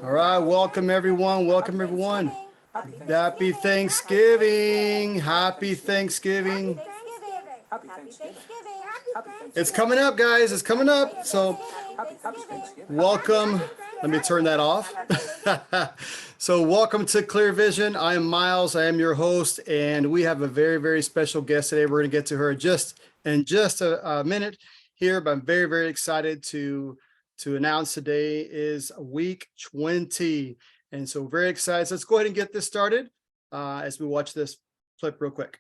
All right, welcome everyone. Welcome everyone. Happy Thanksgiving. Happy Thanksgiving. It's coming up, guys. It's coming up. So welcome. Let me turn that off. So welcome to Clear Vision. I am Miles. I am your host, and we have a very, very special guest today. We're going to get to her in just a minute here, but I'm very, very excited to announce today is week 20. And so very excited. So let's go ahead and get this started as we watch this clip real quick.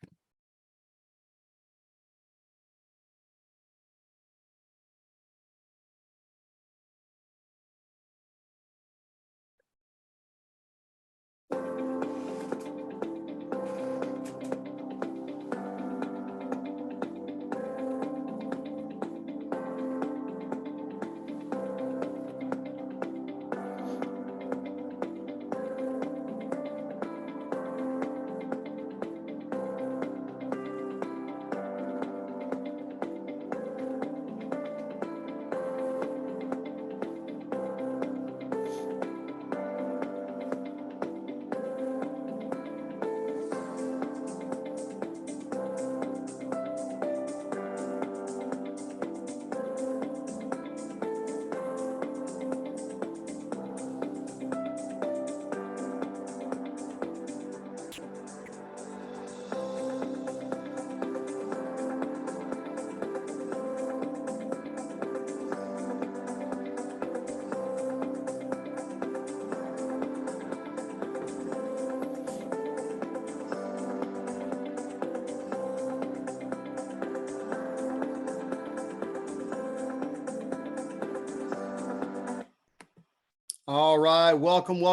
All right, welcome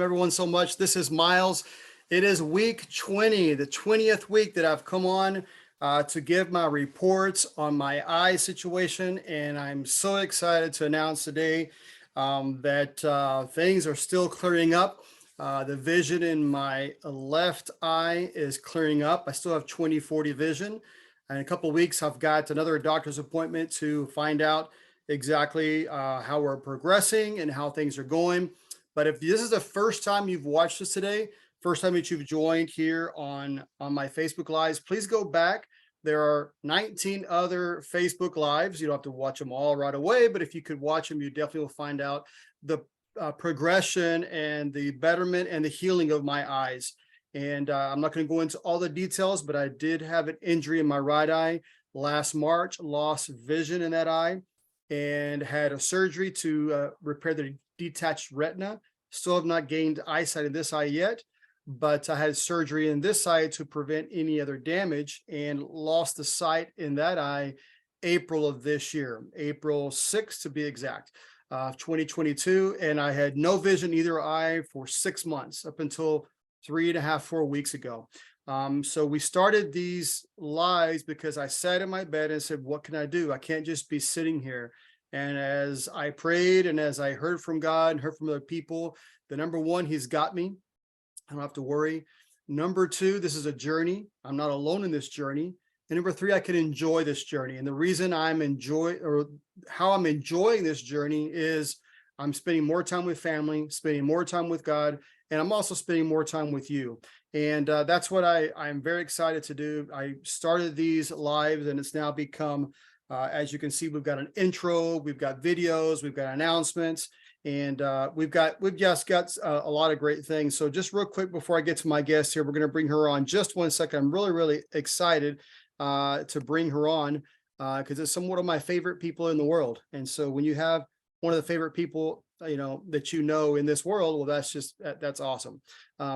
everyone so much. This is Miles. It is week 20, the 20th week that I've come on to give my reports on my eye situation, and I'm so excited to announce today that things are still clearing up. The vision in my left eye is clearing up. I still have 20/40 vision. In a couple of weeks, I've got another doctor's appointment to find out exactly how we're progressing and how things are going. But if this is the first time you've watched this today, first time that you've joined here on my Facebook Lives, please go back. There are 19 other Facebook Lives. You don't have to watch them all right away, but if you could watch them, you definitely will find out the progression and the betterment and the healing of my eyes. And I'm not going to go into all the details, but I did have an injury in my right eye last March, lost vision in that eye, and had a surgery to repair the detached retina. Still have not gained eyesight in this eye yet, but I had surgery in this eye to prevent any other damage, and lost the sight in that eye April of this year, April 6th to be exact, 2022. And I had no vision either eye for 6 months up until 3.5, 4 weeks ago. So we started these lives because I sat in my bed and said, what can I do? I can't just be sitting here And as I prayed and as I heard from God and heard from other people, the number one, he's got me. I don't have to worry. Number two, this is a journey. I'm not alone in this journey. And number three, I can enjoy this journey. And the reason how I'm enjoying this journey is I'm spending more time with family, spending more time with God, and I'm also spending more time with you. And that's what I'm very excited to do. I started these lives, and it's now become, as you can see, we've got an intro, we've got videos, we've got announcements, and we've just got a lot of great things. So just real quick before I get to my guest here, we're going to bring her on just 1 second. I'm really, really excited to bring her on because it's one of my favorite people in the world. And so when you have one of the favorite people, that in this world, well, that's awesome.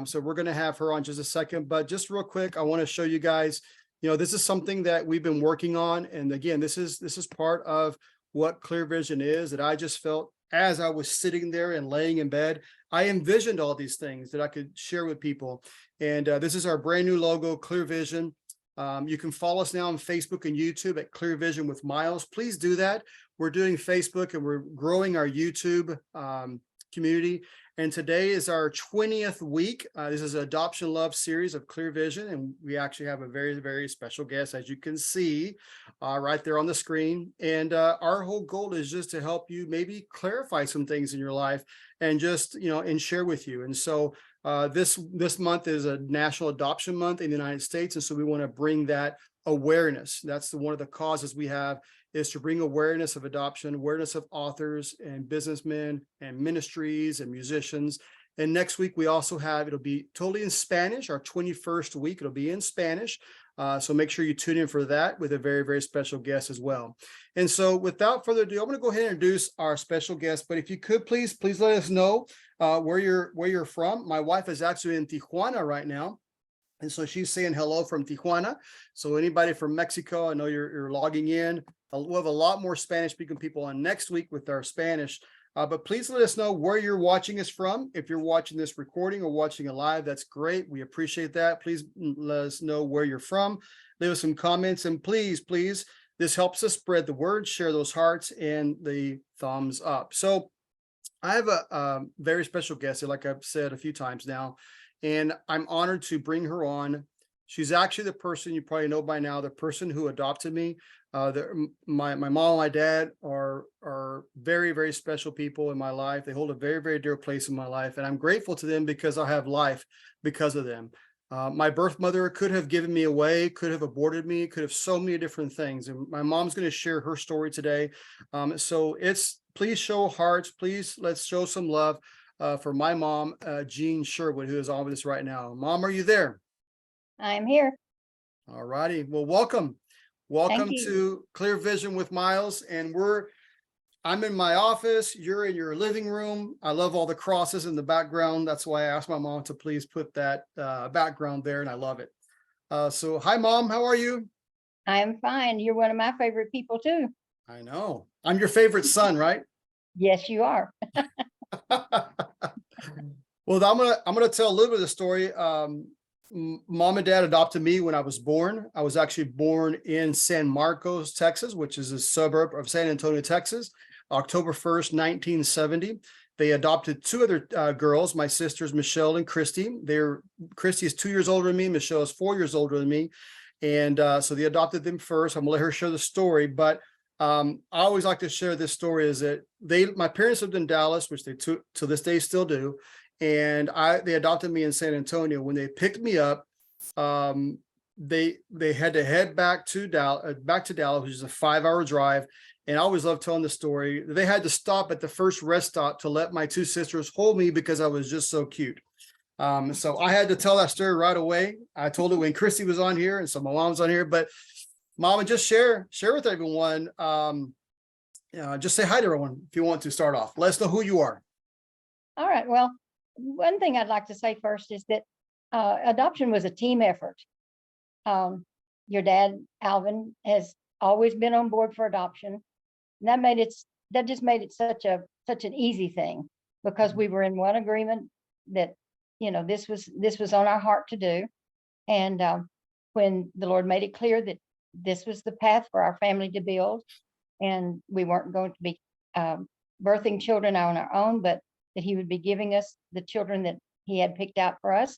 So we're going to have her on just a second, but just real quick, I want to show you guys, this is something that we've been working on. And again, this is part of what Clear Vision is, that I just felt as I was sitting there and laying in bed, I envisioned all these things that I could share with people. And this is our brand new logo, Clear Vision. You can follow us now on Facebook and YouTube at Clear Vision with Miles. Please do that. We're doing Facebook and we're growing our YouTube community. And today is our 20th week. This is an Adoption Love series of Clear Vision. And we actually have a very, very special guest, as you can see right there on the screen. And our whole goal is just to help you maybe clarify some things in your life and just, and share with you. And so this month is a National Adoption Month in the United States. And so we want to bring that awareness. That's one of the causes we have, is to bring awareness of adoption, awareness of authors and businessmen and ministries and musicians. And next week we also it'll be totally in Spanish, our 21st week, it'll be in Spanish. So make sure you tune in for that with a very, very special guest as well. And so without further ado, I'm going to go ahead and introduce our special guest. But if you could, please let us know where you're from. My wife is actually in Tijuana right now. And so she's saying hello from Tijuana. So anybody from Mexico, I know you're logging in. We'll have a lot more Spanish speaking people on next week with our Spanish. But please let us know where you're watching us from. If you're watching this recording or watching it live, that's great. We appreciate that. Please let us know where you're from. Leave us some comments. And please, this helps us spread the word, share those hearts and the thumbs up. So I have a very special guest, like I've said a few times now, and I'm honored to bring her on. She's actually the person you probably know by now, the person who adopted me. My mom and my dad are very, very special people in my life. They hold a very, very dear place in my life. And I'm grateful to them because I have life because of them. My birth mother could have given me away, could have aborted me, could have so many different things. And my mom's going to share her story today. So please show hearts. Please, let's show some love for my mom, Jean Sherwood, who is on with us right now. Mom, are you there? I'm here. All righty. Well, welcome. Welcome to Clear Vision with Miles. And I'm in my office. You're in your living room. I love all the crosses in the background. That's why I asked my mom to please put that background there, and I love it. So hi, Mom. How are you? I'm fine. You're one of my favorite people too. I know. I'm your favorite son, right? Yes, you are. Well, I'm gonna tell a little bit of the story. Mom and dad adopted me when I was born. I was actually born in San Marcos, Texas, which is a suburb of San Antonio, Texas, October 1st, 1970. They adopted two other girls, my sisters, Michelle and Christy. Christy is 2 years older than me. Michelle is 4 years older than me. And so they adopted them first. I'm gonna let her share the story, but I always like to share this story is that my parents lived in Dallas, which they to this day still do. And they adopted me in San Antonio. When they picked me up, they had to head back to Dallas, which is a 5-hour drive. And I always love telling the story. They had to stop at the first rest stop to let my two sisters hold me because I was just so cute. So I had to tell that story right away. I told it when Christy was on here, and so my mom's on here. But Mom, just share with everyone. Just say hi to everyone if you want to start off. Let us know who you are. All right. Well, one thing I'd like to say first is that adoption was a team effort. Your dad, Alvin, has always been on board for adoption. And that just made it such an easy thing, because we were in one agreement that, this was on our heart to do. And when the Lord made it clear that this was the path for our family to build, and we weren't going to be birthing children on our own, but that he would be giving us the children that he had picked out for us,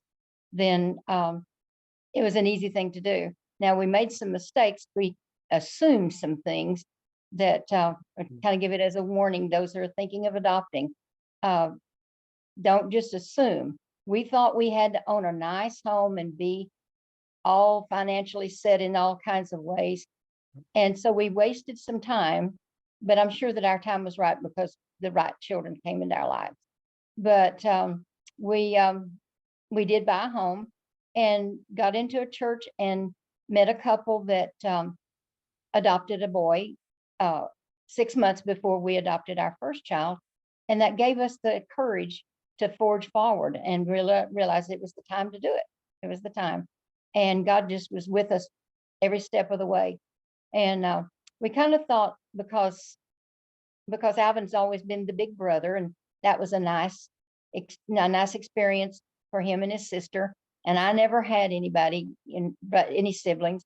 then it was an easy thing to do. Now, we made some mistakes. We assumed some things that kind of give it as a warning, those who are thinking of adopting. Don't just assume. We thought we had to own a nice home and be all financially set in all kinds of ways. And so we wasted some time, but I'm sure that our time was right because the right children came into our lives. But we did buy a home and got into a church and met a couple that adopted a boy 6 months before we adopted our first child. And that gave us the courage to forge forward and realize it was the time to do it. It was the time. And God just was with us every step of the way. And we kind of thought because Alvin's always been the big brother, and that was a nice experience for him and his sister. And I never had anybody but any siblings.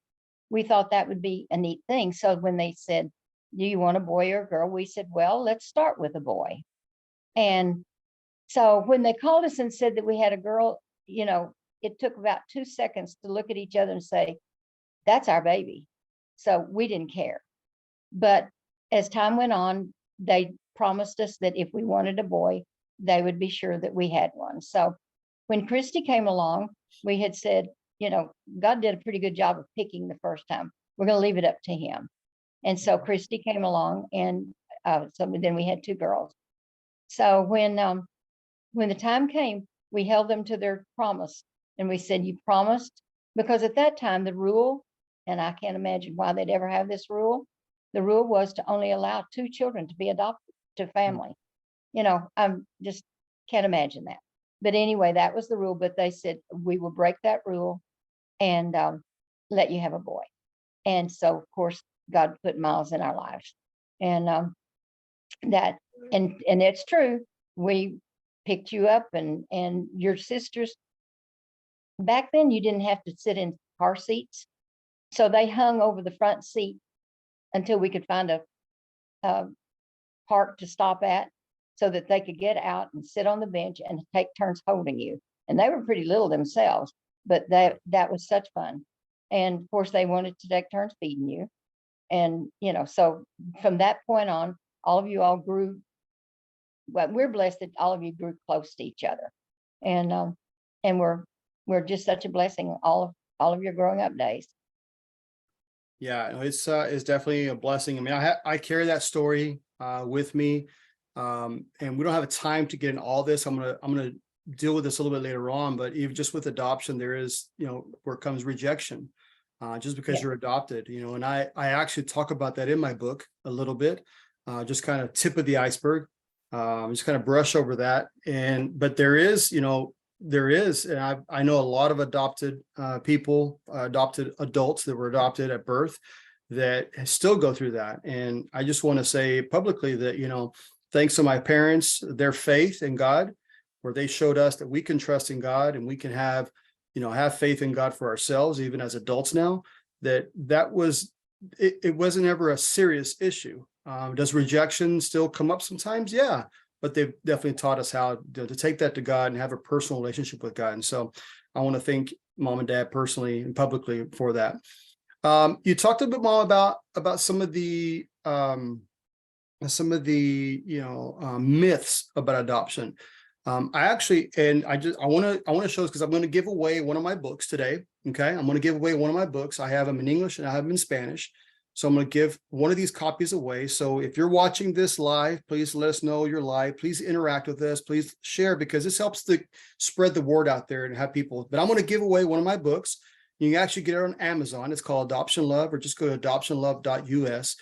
We thought that would be a neat thing. So when they said, "Do you want a boy or a girl?" we said, "Well, let's start with a boy." And so when they called us and said that we had a girl, it took about 2 seconds to look at each other and say, "That's our baby." So we didn't care. But as time went on, they promised us that if we wanted a boy, they would be sure that we had one. So when Christy came along, we had said, God did a pretty good job of picking the first time. We're going to leave it up to him. And so Christy came along, and so then we had 2 girls. So when the time came, we held them to their promise, and we said, "You promised," because at that time the rule, and I can't imagine why they'd ever have this rule. The rule was to only allow 2 children to be adopted to family. I'm just can't imagine that. But anyway, that was the rule. But they said, "We will break that rule and let you have a boy." And so, of course, God put Miles in our lives, and that, and it's true. We picked you up, and your sisters. Back then, you didn't have to sit in car seats, so they hung over the front seat until we could find a park to stop at, so that they could get out and sit on the bench and take turns holding you. And they were pretty little themselves, but that was such fun. And of course, they wanted to take turns feeding you. And so from that point on, all of you all grew. Well, we're blessed that all of you grew close to each other, and we're just such a blessing all of your growing up days. Yeah, no, it's definitely a blessing. I mean, I carry that story with me, and we don't have time to get in all this. I'm gonna deal with this a little bit later on. But even just with adoption, there is where comes rejection, just because you're adopted. And I actually talk about that in my book a little bit, just kind of tip of the iceberg, just kind of brush over that. But there is, and I know a lot of adopted people, adopted adults that were adopted at birth that still go through that. And I just want to say publicly that, thanks to my parents, their faith in God, where they showed us that we can trust in God and we can have faith in God for ourselves, even as adults now, that was, it wasn't ever a serious issue. Does rejection still come up sometimes? Yeah. But they've definitely taught us how to take that to God and have a personal relationship with God. And so I want to thank Mom and Dad personally and publicly for that. You talked a bit more about some of the myths about adoption. I want to show this because I'm going to give away one of my books today. Okay, I'm going to give away one of my books. I have them in English and I have them in Spanish. So I'm going to give one of these copies away. So if you're watching this live, please let us know you're live. Please interact with us. Please share, because this helps to spread the word out there and have people. But I'm going to give away one of my books. You can actually get it on Amazon. It's called Adoption Love, or just go to adoptionlove.us.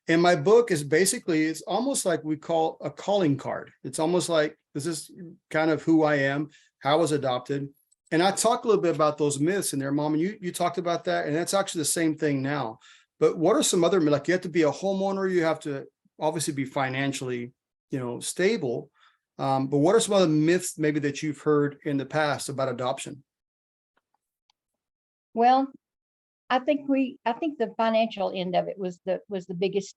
And my book is basically, it's almost like we call a calling card. It's almost like, this is kind of who I am, how I was adopted. And I talked a little bit about those myths in there, Mom, and you talked about that. And that's actually the same thing now. But what are some other, like you have to be a homeowner, you have to obviously be financially, stable. But what are some other myths maybe that you've heard in the past about adoption? Well, I think the financial end of it was the biggest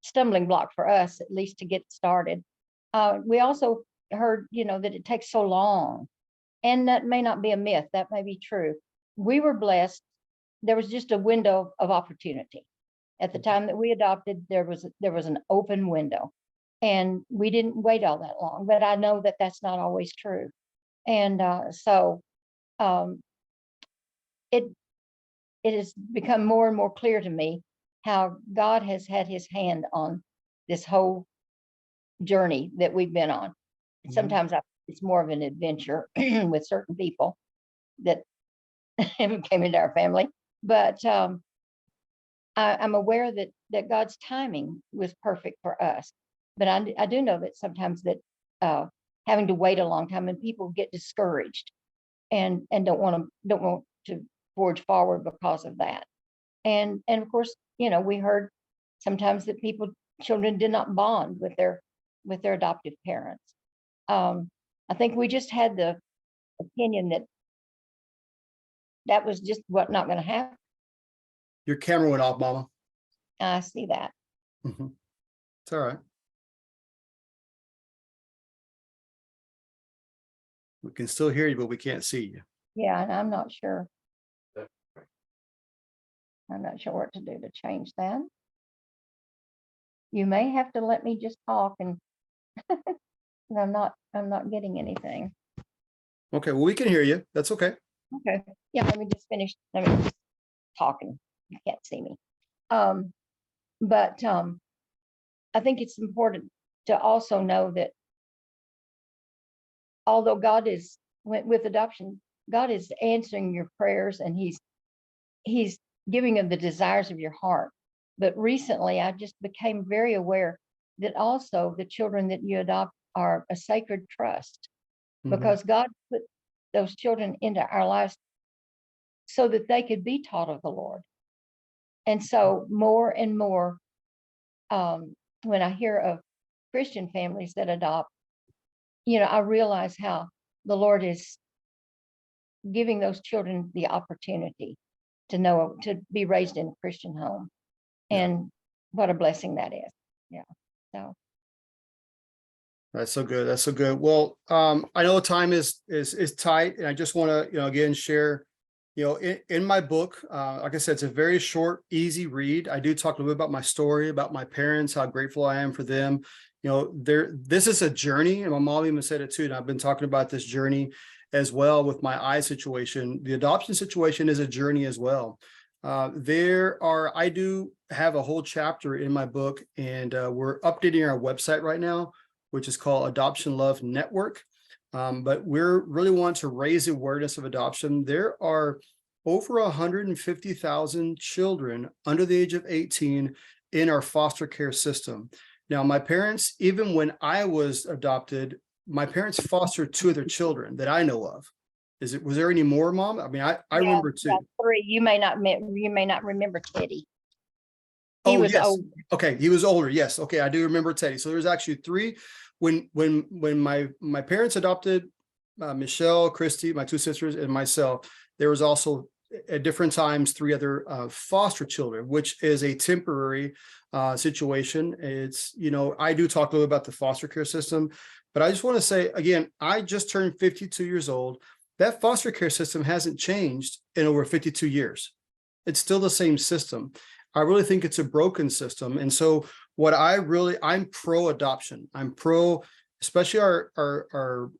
stumbling block for us, at least to get started. We also heard, that it takes so long, and that may not be a myth. That may be true. We were blessed. There was just a window of opportunity. At the time that we adopted, there was an open window, and we didn't wait all that long. But I know that that's not always true, and so it has become more and more clear to me how God has had His hand on this whole journey that we've been on. Sometimes it's more of an adventure with certain people that came into our family, but I'm aware that God's timing was perfect for us. But I do know that sometimes that having to wait a long time, and people get discouraged and don't want to forge forward because of that. And of course, we heard sometimes that children did not bond with their adoptive parents. I think we just had the opinion that was just not going to happen. Your camera went off, Mama. I see that. It's all right. We can still hear you, but we can't see you. Yeah, and I'm not sure. I'm not sure what to do to change that. You may have to let me just talk, and I'm not getting anything. Okay, well, we can hear you. That's okay. Okay. Yeah, let me just finish. Let me just talking. You can't see me. But I think it's important to also know that although God is with adoption, God is answering your prayers, and He's giving them the desires of your heart. But recently, I just became very aware that also the children that you adopt are a sacred trust, because God put those children into our lives so that they could be taught of the Lord. And so more and more, when I hear of Christian families that adopt, I realize how the Lord is giving those children the opportunity to be raised in a Christian home. And what a blessing that is. Yeah. So. That's so good. That's so good. Well, I know time is tight, and I just want to, again, share, in my book, like I said, it's a very short, easy read. I do talk a little bit about my story, about my parents, how grateful I am for them. This is a journey, and my mom even said it too. And I've been talking about this journey as well with my eye situation. The adoption situation is a journey as well. I do have a whole chapter in my book, and we're updating our website right now, which is called Adoption Love Network. But we're really want to raise awareness of adoption. There are over 150,000 children under the age of 18 in our foster care system. Now, my parents, even when I was adopted, my parents fostered 2 of their children that I know of. Was there any more, Mom? I mean, I remember 2. 3. You may not remember Teddy. He was older. Okay, he was older. Yes. Okay, I do remember Teddy. So there's actually 3. When my parents adopted Michelle, Christy, my 2 sisters, and myself, there was also at different times 3 other foster children, which is a temporary situation. It's, I do talk a little about the foster care system, but I just want to say again, I just turned 52 years old. That foster care system hasn't changed in over 52 years. It's still the same system. I really think it's a broken system. And so I'm pro adoption. I'm pro, especially our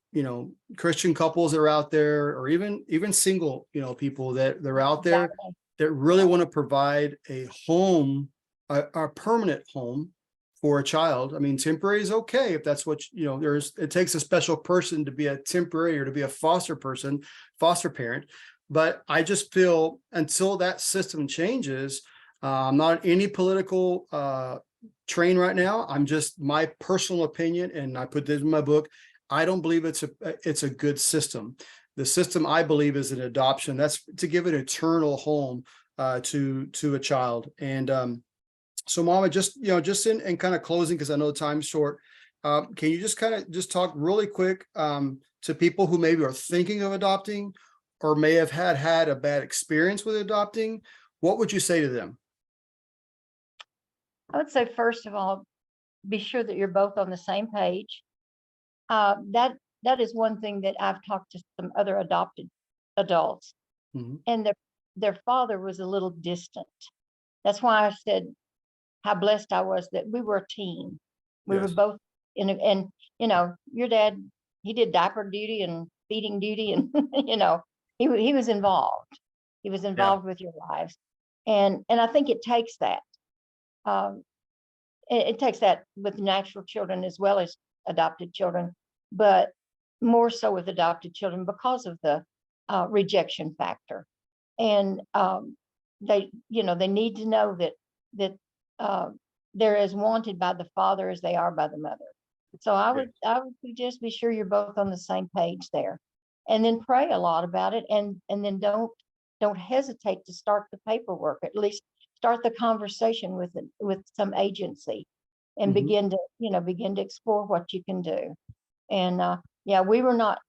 Christian couples that are out there, or even single, people that they're out there that really want to provide a home, a permanent home for a child. I mean, temporary is okay if that's what, it takes a special person to be a temporary or to be a foster parent. But I just feel until that system changes, I'm not any political train right now. I'm just my personal opinion, and I put this in my book. I don't believe it's a good system. The system I believe is an adoption. That's to give an eternal home to a child. And so, Mama, just in kind of closing, because I know time's short. Can you just kind of talk really quick to people who maybe are thinking of adopting, or may have had a bad experience with adopting? What would you say to them? I would say, first of all, be sure that you're both on the same page. That is one thing that I've talked to some other adopted adults, Mhm. and their father was a little distant. That's why I said how blessed I was that we were a team. We were Yes. both and your dad, he did diaper duty and feeding duty, and he was involved. He was Yeah. involved with your lives, and I think it takes that. Um, it takes that with natural children as well as adopted children, but more so with adopted children because of the rejection factor. And they need to know that uh, they're as wanted by the father as they are by the mother. So Yes. I would suggest be sure you're both on the same page there, and then pray a lot about it, and then don't hesitate to start the paperwork. At least start the conversation with some agency, and Mhm. begin to explore what you can do. And yeah, we were not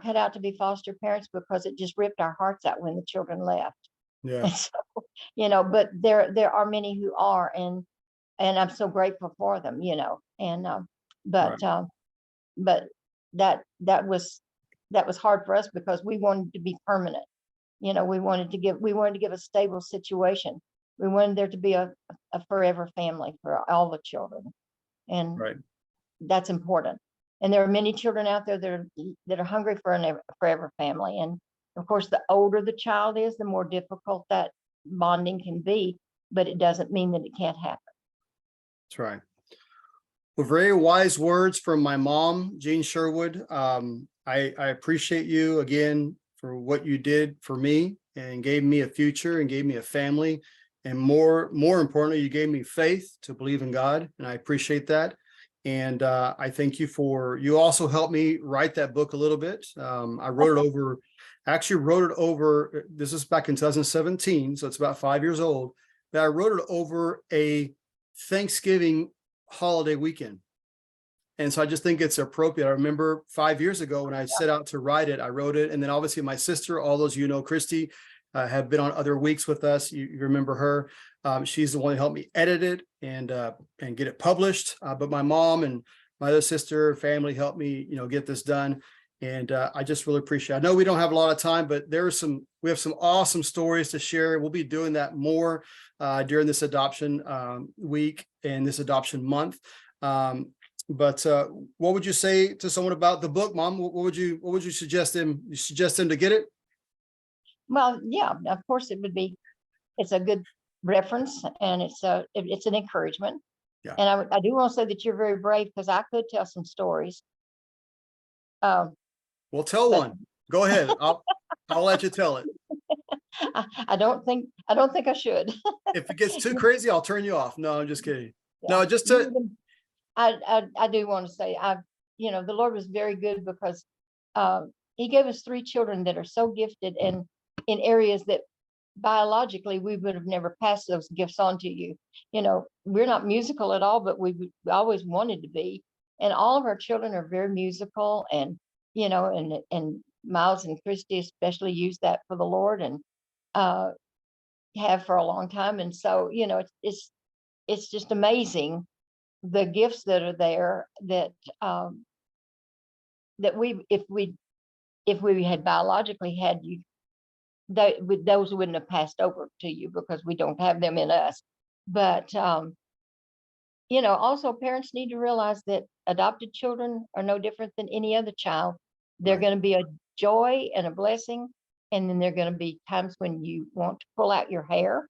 cut out to be foster parents because it just ripped our hearts out when the children left. Yeah. And so, but there are many who are, and I'm so grateful for them, and Right. but but that was hard for us because we wanted to be permanent. We wanted to give a stable situation. We wanted there to be a forever family for all the children, and Right. that's important. And there are many children out there that are hungry for a forever family. And of course, the older the child is, the more difficult that bonding can be. But it doesn't mean that it can't happen. That's right. Well, very wise words from my mom, Jean Sherwood. I appreciate you again for what you did for me and gave me a future and gave me a family. And more importantly, you gave me faith to believe in God. And I appreciate that. And I thank you you also helped me write that book a little bit. I wrote it over, actually wrote it over, this is back in 2017, so it's about 5 years old. But I wrote it over a Thanksgiving holiday weekend. And so I just think it's appropriate. I remember 5 years ago when I set out to write it, I wrote it. And then obviously my sister, all those, Christy, have been on other weeks with us. You remember her. She's the one who helped me edit it and get it published. But my mom and my other sister, family helped me, get this done. And I just really appreciate it. I know we don't have a lot of time, but we have some awesome stories to share. We'll be doing that more during this adoption week and this adoption month. But what would you say to someone about the book, Mom? What would you suggest them? You suggest them to get it? Well, yeah, of course it would be. It's a good reference, and it's an encouragement. Yeah. And I do want to say that you're very brave, because I could tell some stories. Well, tell But one. Go ahead. I'll let you tell it. I don't think I should. If it gets too crazy, I'll turn you off. No, I'm just kidding. Yeah. No, just to I do want to say the Lord was very good, because he gave us 3 children that are so gifted, and in areas that biologically we would have never passed those gifts on to you. We're not musical at all, but we always wanted to be. And all of our children are very musical, and Miles and Christy especially use that for the Lord, and have for a long time. And so, it's just amazing the gifts that are there, that if we had biologically had you, those wouldn't have passed over to you, because we don't have them in us. But also parents need to realize that adopted children are no different than any other child. They're right, going to be a joy and a blessing, and then there are going to be times when you want to pull out your hair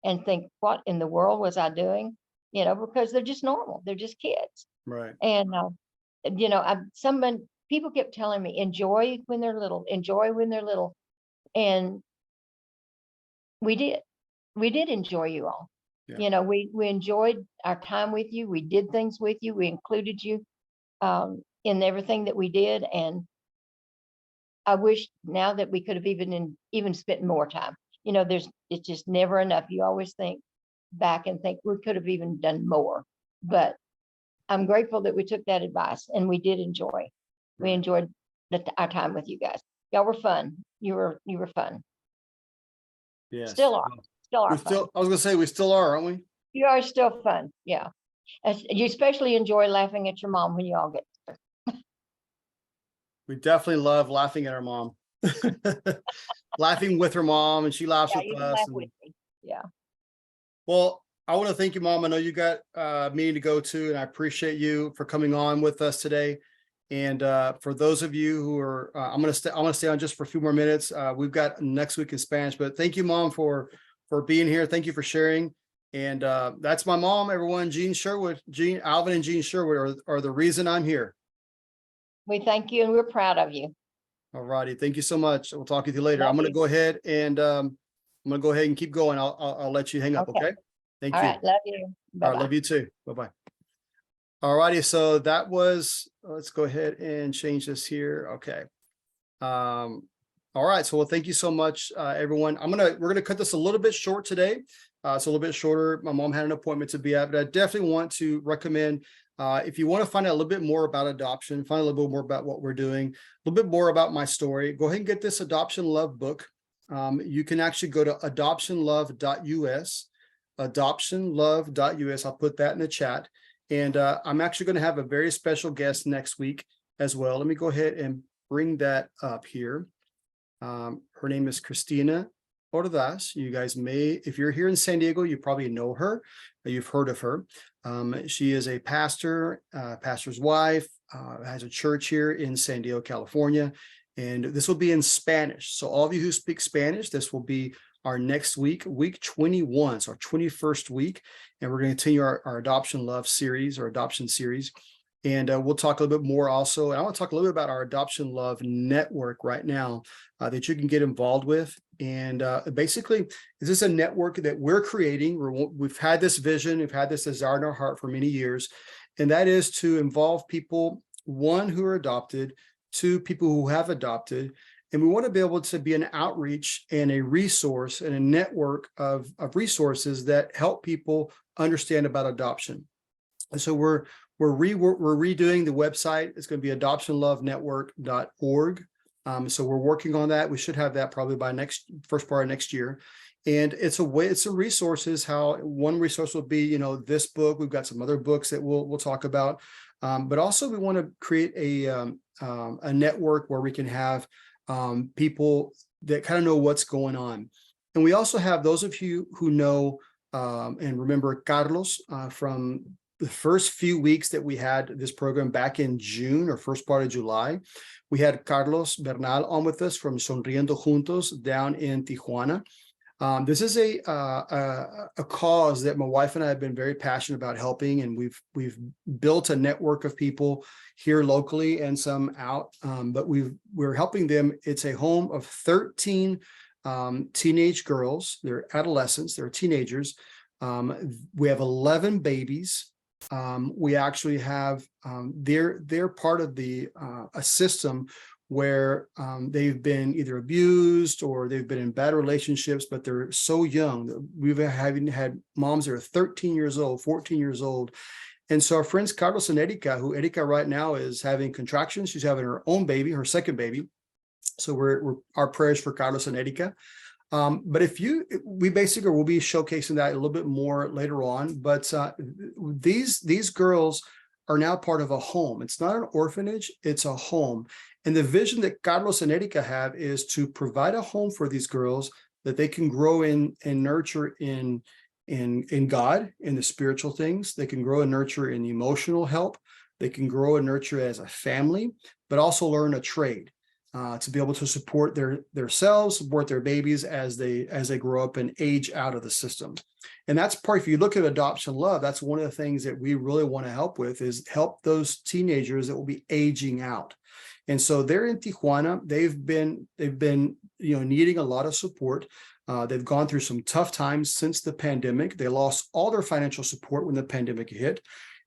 and think, what in the world was I doing? Because they're just normal. They're just kids. right, And people kept telling me, enjoy when they're little, enjoy when they're little. And we did enjoy you all. yeah, We enjoyed our time with you. We did things with you. We included you in everything that we did. And I wish now that we could have even spent more time. It's just never enough. You always think back and think we could have even done more. But I'm grateful that we took that advice, and we did enjoy. We right. enjoyed our time with you guys. Y'all were fun. You were fun. Yes. Still are. Well, Still are fun. I was gonna say we still are, aren't we? You are still fun. Yeah. You especially enjoy laughing at your mom when you all get. We definitely love laughing at our mom. Laughing with her mom, and she laughs Yeah, with you can us. laugh And, with me. Yeah. well, I want to thank you, Mom. I know you got a meeting to go to, and I appreciate you for coming on with us today. And for those of you who are, I'm going to stay on just for a few more minutes. We've got next week in Spanish, but thank you, Mom, for being here. Thank you for sharing. And that's my mom, everyone. Jean Sherwood, Alvin and Jean Sherwood are the reason I'm here. We thank you and we're proud of you. All righty. Thank you so much. We'll talk with you later. Love I'm going to you. go ahead and keep going. I'll let you hang up. Okay. Okay. Thank All you. right. Love you. All right. Bye-bye. Love you too. Bye-bye. All righty. So that was, let's go ahead and change this here. Okay. All right. So, well, thank you so much, everyone. We're going to cut this a little bit short today. It's a little bit shorter. My mom had an appointment to be at, but I definitely want to recommend, if you want to find out a little bit more about adoption, find a little bit more about what we're doing, a little bit more about my story, go ahead and get this Adoption Love book. You can actually go to adoptionlove.us, adoptionlove.us. I'll put that in the chat. And I'm actually going to have a very special guest next week as well. Let me go ahead and bring that up here. Her name is Christina Ordaz. You guys may, if you're here in San Diego, you probably know her. You've heard of her. She is a pastor, pastor's wife, has a church here in San Diego, California. And this will be in Spanish. So all of you who speak Spanish, this will be our next week, week 21, so our 21st week. And we're going to continue our Adoption Love series, or adoption series. And we'll talk a little bit more also. And I want to talk a little bit about our Adoption Love network right now that you can get involved with. And basically, this is a network that we're creating. We've had this vision, we've had this desire in our heart for many years. And that is to involve people, one, who are adopted, two, people who have adopted. And we want to be able to be an outreach and a resource and a network of resources that help people understand about adoption. And so we're redoing the website. It's going to be adoptionlovenetwork.org. So we're working on that. We should have that probably by first part of next year. And it's a resources. How one resource will be, this book. We've got some other books that we'll talk about. But also we want to create a network where we can have people that kind of know what's going on. And we also have those of you who know and remember Carlos from the first few weeks that we had this program back in June or first part of July. We had Carlos Bernal on with us from Sonriendo Juntos down in Tijuana. This is a cause that my wife and I have been very passionate about helping, and we've built a network of people here locally and some out, but we're helping them. It's a home of 13 teenage girls. They're adolescents, they're teenagers. We have 11 babies. We actually have they're part of a system where they've been either abused or they've been in bad relationships, but they're so young. We've had moms that are 13 years old, 14 years old. And so our friends Carlos and Erika right now is having contractions. She's having her own baby, her second baby. So our prayers for Carlos and Erika. But we basically will be showcasing that a little bit more later on. But these girls are now part of a home. It's not an orphanage, it's a home. And the vision that Carlos and Erika have is to provide a home for these girls that they can grow in and nurture in God, in the spiritual things. They can grow and nurture in emotional help. They can grow and nurture as a family, but also learn a trade. To be able to support themselves, support their babies as they grow up and age out of the system. And that's part, if you look at Adoption Love, that's one of the things that we really want to help with, is help those teenagers that will be aging out. And so they're in Tijuana. They've been needing a lot of support. They've gone through some tough times since the pandemic. They lost all their financial support when the pandemic hit.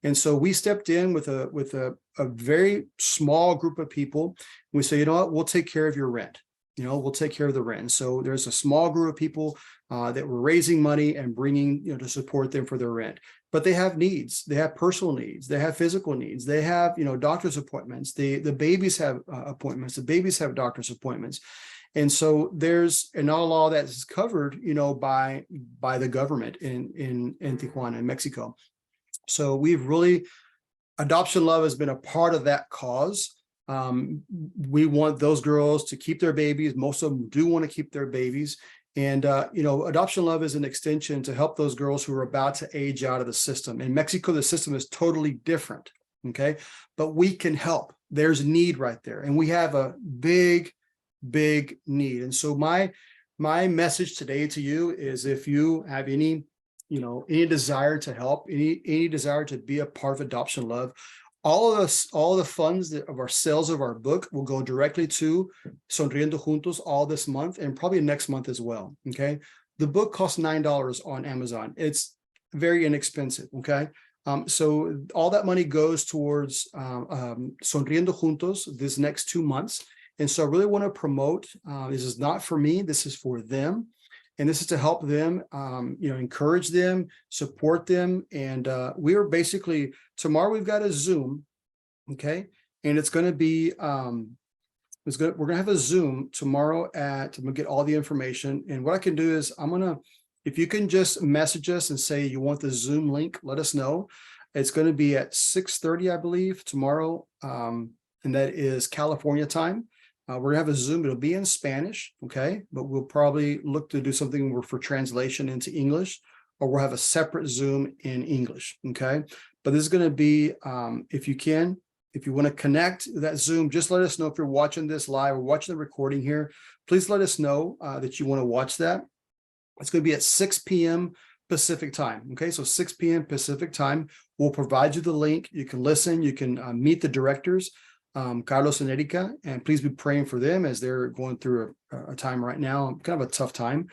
And so we stepped in with a very small group of people. We say, you know what, we'll take care of your rent. We'll take care of the rent. So there's a small group of people that were raising money and bringing, to support them for their rent. But they have needs. They have personal needs. They have physical needs. They have, doctor's appointments. The babies have appointments. The babies have doctor's appointments. And so there's, and not all that is covered, by the government in Tijuana, in Mexico. So we've really, Adoption Love has been a part of that cause. We want those girls to keep their babies. Most of them do want to keep their babies. And, Adoption Love is an extension to help those girls who are about to age out of the system. In Mexico, the system is totally different. Okay. But we can help. There's need right there. And we have a big need. And so my message today to you is, if you have any desire to help, any desire to be a part of Adoption Love, all the funds of our sales of our book will go directly to Sonriendo Juntos all this month and probably next month as well. Okay. The book costs $9 on Amazon. It's very inexpensive. Okay. So all that money goes towards Sonriendo Juntos this next 2 months. And so I really want to promote, this is not for me, this is for them. And this is to help them, encourage them, support them. And we are basically, tomorrow we've got a Zoom, okay? And it's going to be, we're going to have a Zoom tomorrow I'm going to get all the information. And what I can do is if you can just message us and say you want the Zoom link, let us know. It's going to be at 6:30, I believe, tomorrow. And that is California time. We're gonna have a Zoom. It'll be in Spanish, okay? But we'll probably look to do something for translation into English, or we'll have a separate Zoom in English, okay? But this is gonna be, if you want to connect that Zoom, just let us know if you're watching this live or watching the recording here. Please let us know that you want to watch that. It's going to be at 6 p.m. Pacific time, okay? So 6 p.m. Pacific time. We'll provide you the link. You can listen. You can meet the directors. Carlos and Erika, and please be praying for them as they're going through a time right now, kind of a tough time.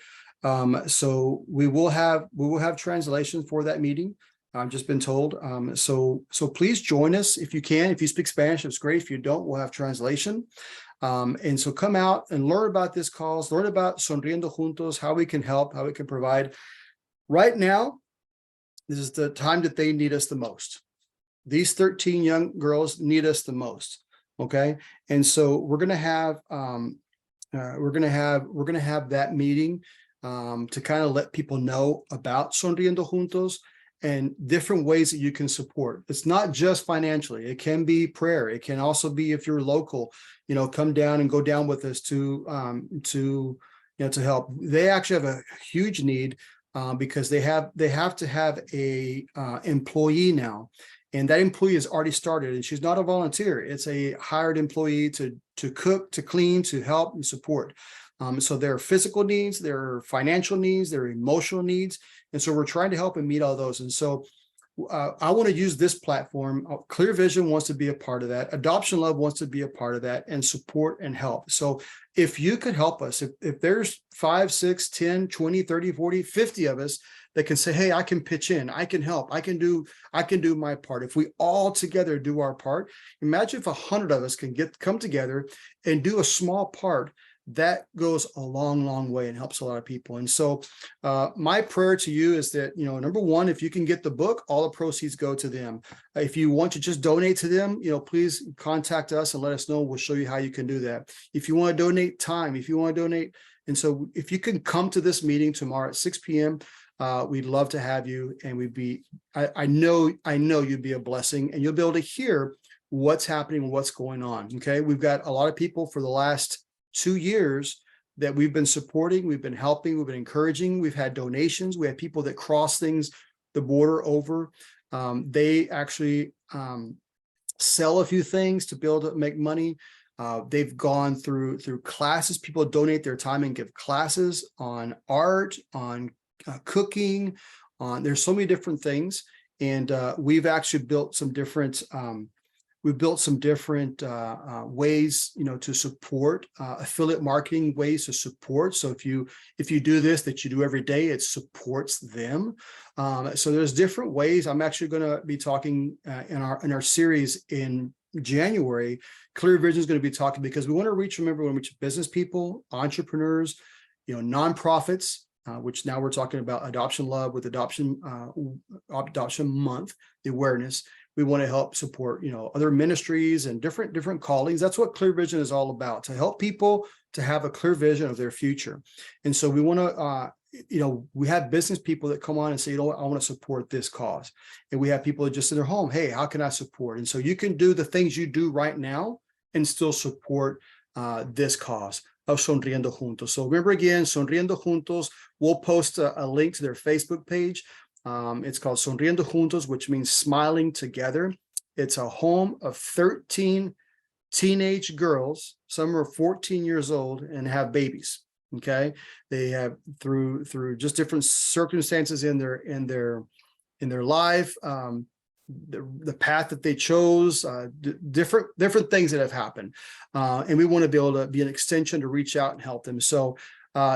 So we will have translation for that meeting. I've just been told. So please join us if you can. If you speak Spanish, it's great. If you don't, we'll have translation. And so come out and learn about this cause, learn about Sonriendo Juntos, how we can help, how we can provide. Right now, this is the time that they need us the most. These 13 young girls need us the most. Okay. And so we're going to have that meeting to kind of let people know about Sonriendo Juntos and different ways that you can support. It's not just financially. It can be prayer. It can also be, if you're local, come down and go down with us to help. They actually have a huge need because they have to have a employee now. And that employee has already started, and she's not a volunteer. It's a hired employee to cook, to clean, to help and support. So there are physical needs, there are financial needs, there are emotional needs. And so we're trying to help and meet all those. And so I want to use this platform. Clear Vision wants to be a part of that. Adoption Love wants to be a part of that and support and help. So if you could help us, if there's 5, 6, 10, 20, 30, 40, 50 of us that can say, hey, I can pitch in, I can help, I can do my part. If we all together do our part, imagine if 100 of us can come together and do a small part. That goes a long way and helps a lot of people. And so my prayer to you is that, number one, if you can get the book, all the proceeds go to them. If you want to just donate to them, please contact us and let us know. We'll show you how you can do that. If you want to donate time, if you want to donate. And so if you can come to this meeting tomorrow at 6 p.m., we'd love to have you. And I know you'd be a blessing, and you'll be able to hear what's happening, what's going on. Okay. We've got a lot of people for the last 2 years that we've been supporting, we've been helping, we've been encouraging, we've had donations, we have people that cross the border over. They actually sell a few things to be able to make money. They've gone through classes. People donate their time and give classes on art, on cooking, there's so many different things. And we've actually built some different ways, to support affiliate marketing, ways to support. So if you do this, that you do every day, it supports them. So there's different ways. I'm actually going to be talking in our series in January. Clear Vision is going to be talking because we want to reach business people, entrepreneurs, nonprofits, which now we're talking about Adoption Love with Adoption Month, the awareness. We want to help support, other ministries and different callings. That's what Clear Vision is all about, to help people to have a clear vision of their future. And so we want to, we have business people that come on and say, you know what, I want to support this cause. And we have people that just in their home, hey, how can I support? And so you can do the things you do right now and still support this cause of Sonriendo Juntos. So remember again, Sonriendo Juntos, we'll post a link to their Facebook page. It's called Sonriendo Juntos, which means smiling together. It's a home of 13 teenage girls. Some are 14 years old and have babies. Okay, they have through just different circumstances in their life, the path that they chose, different things that have happened, and we want to be able to be an extension to reach out and help them. So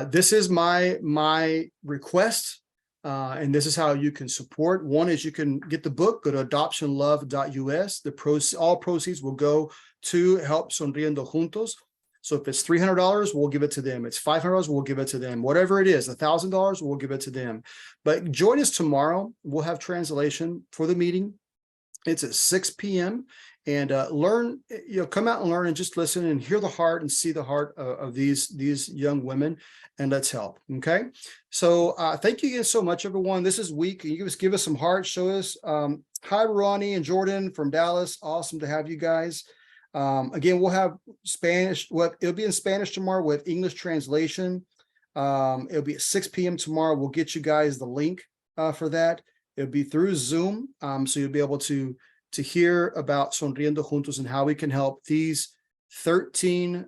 this is my request. And this is how you can support. One is you can get the book, go to adoptionlove.us. All proceeds will go to help Sonriendo Juntos. So if it's $300, we'll give it to them. It's $500, we'll give it to them. Whatever it is, $1,000, we'll give it to them. But join us tomorrow. We'll have translation for the meeting. It's at 6 p.m. and learn, come out and learn and just listen and hear the heart and see the heart of these young women, and let's help. Okay. So thank you again so much, everyone. This is week. You give us some heart, show us. Hi, Ronnie and Jordan from Dallas. Awesome to have you guys. Again, we'll have Spanish. It'll be in Spanish tomorrow with English translation. It'll be at 6 p.m. tomorrow. We'll get you guys the link for that. It'll be through Zoom. So you'll be able to hear about Sonriendo Juntos and how we can help these 13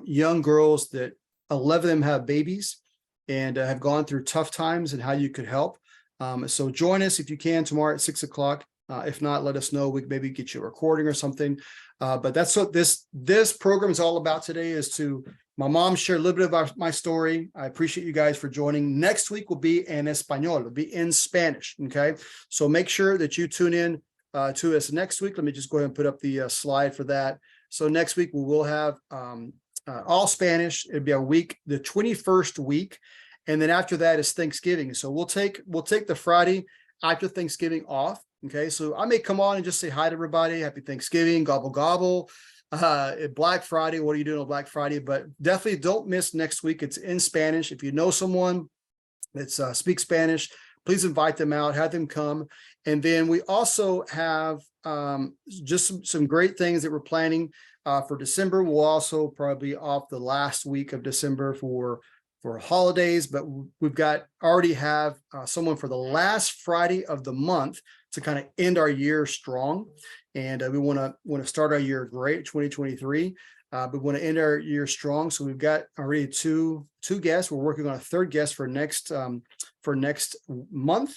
young girls that 11 of them have babies and have gone through tough times, and how you could help. So join us if you can tomorrow at 6 o'clock. If not, let us know. We can maybe get you a recording or something. But that's what this program is all about today, is to my mom shared a little bit about my story. I appreciate you guys for joining. Next week will be en español. It'll be in Spanish. Okay. So make sure that you tune in to us next week. Let me just go ahead and put up the slide for that. So next week we will have all Spanish. It'll be the 21st week. And then after that is Thanksgiving. So we'll take the Friday after Thanksgiving off. Okay. So I may come on and just say hi to everybody. Happy Thanksgiving, gobble, gobble. Black Friday, what are you doing on Black Friday? But definitely don't miss next week. It's in Spanish. If you know someone that speaks Spanish, please invite them out, have them come. And then we also have just some great things that we're planning for December. We'll also probably off the last week of December for holidays, but we've already have someone for the last Friday of the month to kind of end our year strong. And we want to start our year great, 2023. But we want to end our year strong. So we've got already two guests. We're working on a third guest for next month. So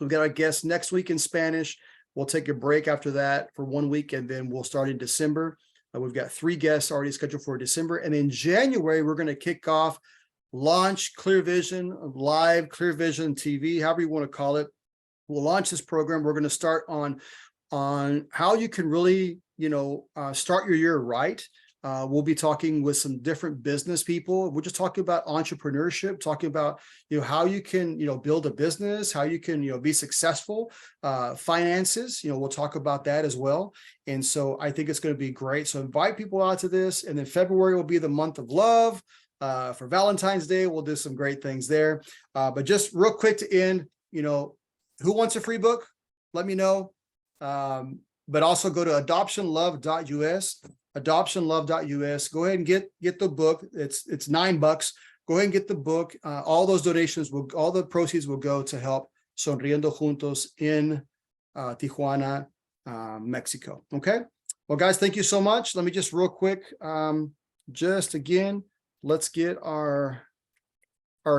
we've got our guest next week in Spanish. We'll take a break after that for 1 week, and then we'll start in December. We've got 3 guests already scheduled for December. And in January, we're going to kick off launch Clear Vision, live Clear Vision TV, however you want to call it. We'll launch this program. We're going to start on how you can really, start your year right. We'll be talking with some different business people. We're just talking about entrepreneurship, talking about, how you can, build a business, how you can, be successful, finances, we'll talk about that as well. And so I think it's going to be great. So invite people out to this. And then February will be the month of love. For Valentine's Day, we'll do some great things there. But just real quick to end, who wants a free book? Let me know. But also go to adoptionlove.us, adoptionlove.us. Go ahead and get the book. It's $9. Go ahead and get the book. All those donations all the proceeds will go to help Sonriendo Juntos in Tijuana, Mexico. Okay. Well, guys, thank you so much. Let me just real quick, just again, let's get our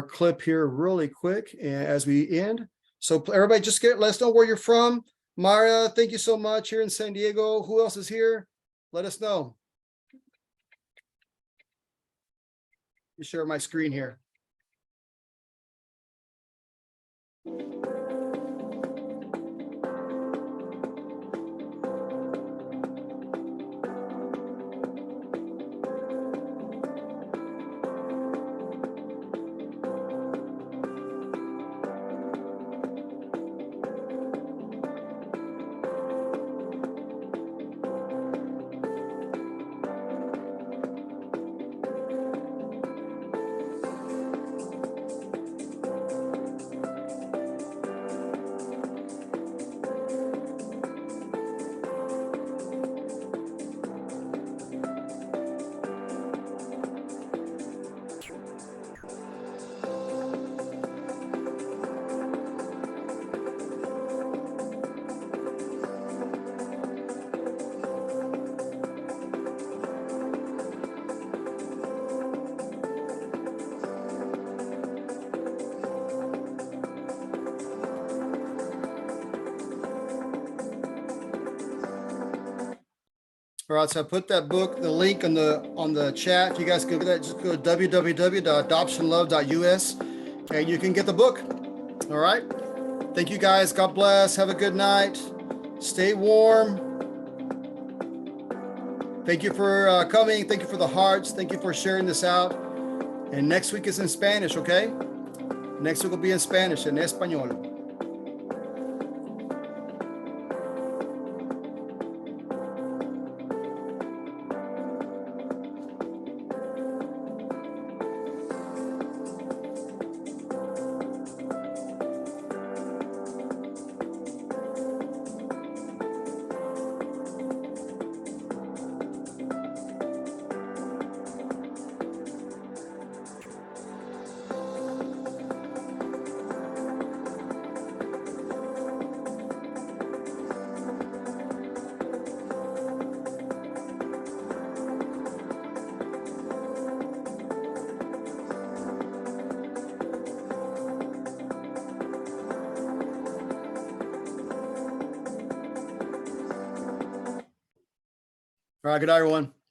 clip here really quick as we end. So everybody just let us know where you're from. Maria, thank you so much here in San Diego. Who else is here? Let us know. Let me share my screen here. All right, so I put that book, the link on the chat. If you guys can get that, just go to www.adoptionlove.us and you can get the book. All right. Thank you guys. God bless. Have a good night. Stay warm. Thank you for coming. Thank you for the hearts. Thank you for sharing this out. And next week is in Spanish, okay? Next week will be in Spanish, en español. All right, good night, everyone.